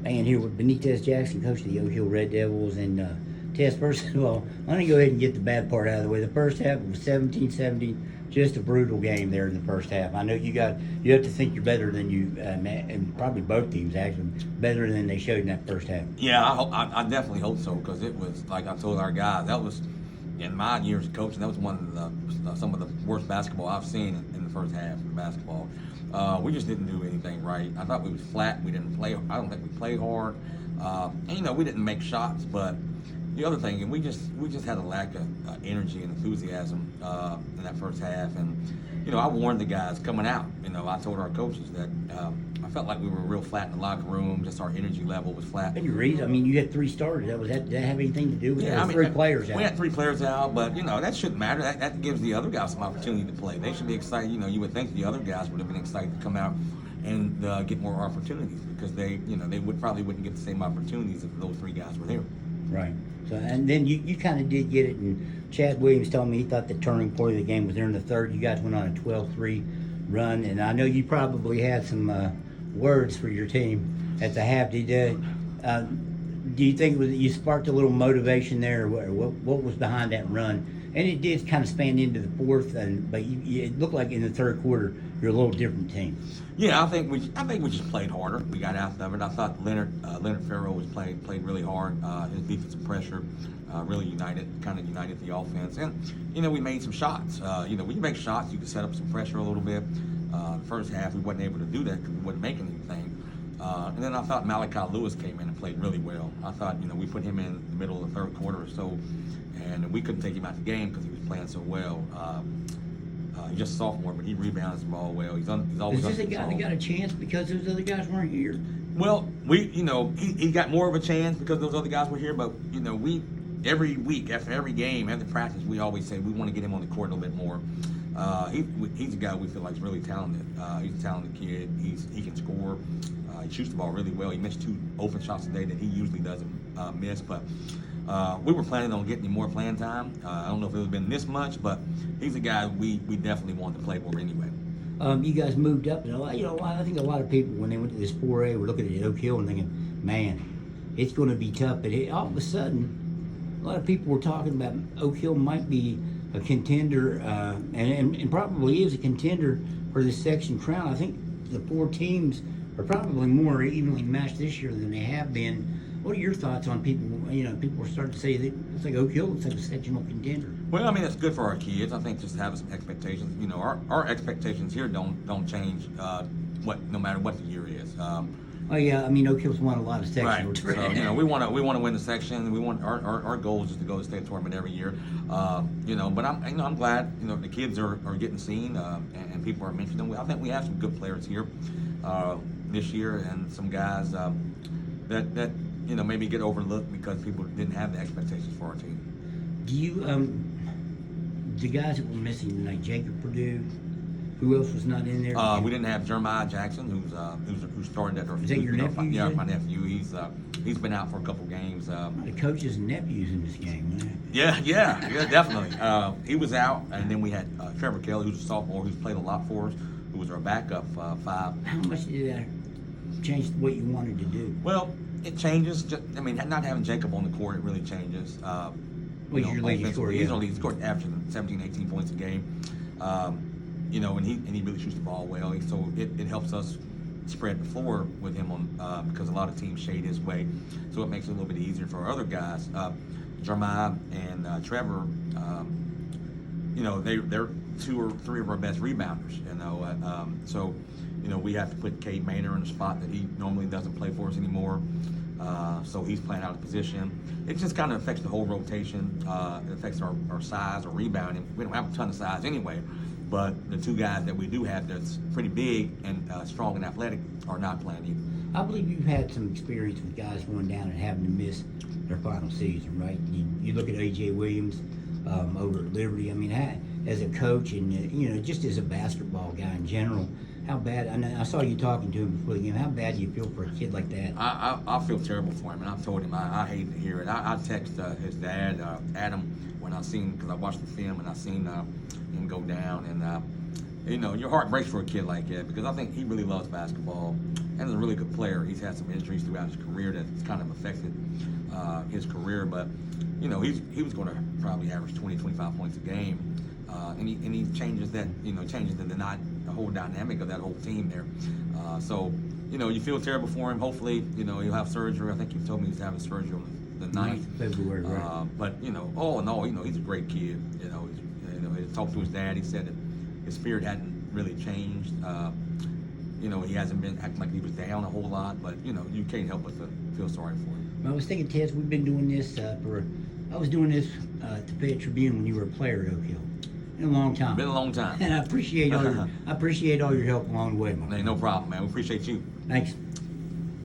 And here with Benitez Jackson, coach of the Oak Hill Red Devils. And Tess, first of all, I'm going to go ahead and get the bad part out of the way. The first half was 17-17, just a brutal game there in the first half. I know you have to think you're better than you, and probably both teams actually, better than they showed in that first half. Yeah, I definitely hope so, because it was, like I told our guys, that was, in my years of coaching, that was one of some of the worst basketball I've seen in the first half of basketball. We just didn't do anything right. I thought we was flat. We didn't play. I don't think we played hard. And, we didn't make shots. But the other thing, and we just had a lack of energy and enthusiasm in that first half. And I warned the guys coming out. I told our coaches that I felt like we were real flat in the locker room. Just our energy level was flat. And you read, you had 3 starters. Did that have anything to do with it? Yeah, 3 players out. We had 3 players out, but that shouldn't matter. That gives the other guys some opportunity to play. They should be excited. You would think the other guys would have been excited to come out and get more opportunities, because they probably wouldn't get the same opportunities if those 3 guys were there. Right. So, and then you kind of did get it, and Chad Williams told me he thought the turning point of the game was there in the third. You guys went on a 12-3 run, and I know you probably had some words for your team at the half. Do you think you sparked a little motivation there, or what was behind that run? And it did kind of span into the fourth, but it looked like in the third quarter you're a little different team. Yeah, I think we just played harder. We got out of it. I thought Leonard Farrell played really hard. His defensive pressure really united the offense, and we made some shots. When you make shots, you can set up some pressure a little bit. The first half we wasn't able to do that because we wasn't making anything. And then I thought Malachi Lewis came in and played really well. I thought we put him in the middle of the third quarter or so, and we couldn't take him out the game because he was playing so well. He's just a sophomore, but he rebounds the ball well. He's always. Is this a guy that got a chance because those other guys weren't here? Well, he got more of a chance because those other guys were here, but we every week after every game, after practice, we always say we want to get him on the court a little bit more. He's a guy we feel like is really talented. He's a talented kid. He can score. He shoots the ball really well. He missed 2 open shots today that he usually doesn't miss. But we were planning on getting him more playing time. I don't know if it would have been this much, but he's a guy we definitely wanted to play more anyway. You guys moved up, and I think a lot of people when they went to this 4A were looking at Oak Hill and thinking, man, it's going to be tough. But all of a sudden, a lot of people were talking about Oak Hill might be a contender, and probably is a contender for this section crown. I think the 4 teams are probably more evenly matched this year than they have been. What are your thoughts on people? People are starting to say that it's like Oak Hill looks like a sectional contender. Well, it's good for our kids. I think just having some expectations. Our expectations here don't change no matter what the year is. Oh yeah, Oak Hill's won a lot of sections. Right. So we want to win the section. We want our goal is just to go to the state tournament every year. But I'm glad the kids are getting seen and people are mentioning them. I think we have some good players here this year, and some guys that maybe get overlooked because people didn't have the expectations for our team. Do you the guys that were missing tonight, Jacob Purdue? Who else was not in there? We didn't have Jeremiah Jackson, who started at our. Is that your nephew? Yeah, my nephew. He's been out for a couple games. The coaches and nephews in this game, man. Yeah, definitely. He was out, and then we had Trevor Kelly, who's a sophomore, who's played a lot for us, who was our backup 5. How much did that change what you wanted to do? Well, it changes. Not having Jacob on the court, it really changes. He's your leading scorer. He's our leading scorer, averaging 17, 18 points a game. And he really shoots the ball well. So it helps us spread the floor with him on because a lot of teams shade his way. So it makes it a little bit easier for our other guys. Jeremiah and Trevor, they're 2 or 3 of our best rebounders. So we have to put Cade Maynor in a spot that he normally doesn't play for us anymore. So he's playing out of position. It just kind of affects the whole rotation. It affects our size or rebounding. We don't have a ton of size anyway, but the 2 guys that we do have that's pretty big and strong and athletic are not playing either. I believe you've had some experience with guys going down and having to miss their final season, right? You look at A.J. Williams over at Liberty. As a coach and just as a basketball guy in general, how bad? I saw you talking to him before the game. How bad do you feel for a kid like that? I feel terrible for him, and I've told him I hate to hear it. I text his dad, Adam, when I seen, because I watched the film and I seen him go down, and your heart breaks for a kid like that, because I think he really loves basketball, and is a really good player. He's had some injuries throughout his career that's kind of affected his career, but he was going to probably average 20, 25 points a game, and he changes that, changes the whole dynamic of that whole team there. So you feel terrible for him. Hopefully, he'll have surgery. I think you told me he's having surgery on the 9th. February, right? But all in all, he's a great kid. He talked to his dad. He said that his spirit hadn't really changed. He hasn't been acting like he was down a whole lot, but you can't help but to feel sorry for him. I was thinking, Tess, we've been doing this I was doing this to pay a Tribune when you were a player at Oak Hill. In a long time. Been a long time. And I appreciate all your help along the way, my Hey, friend. no problem, man. We appreciate you. Thanks.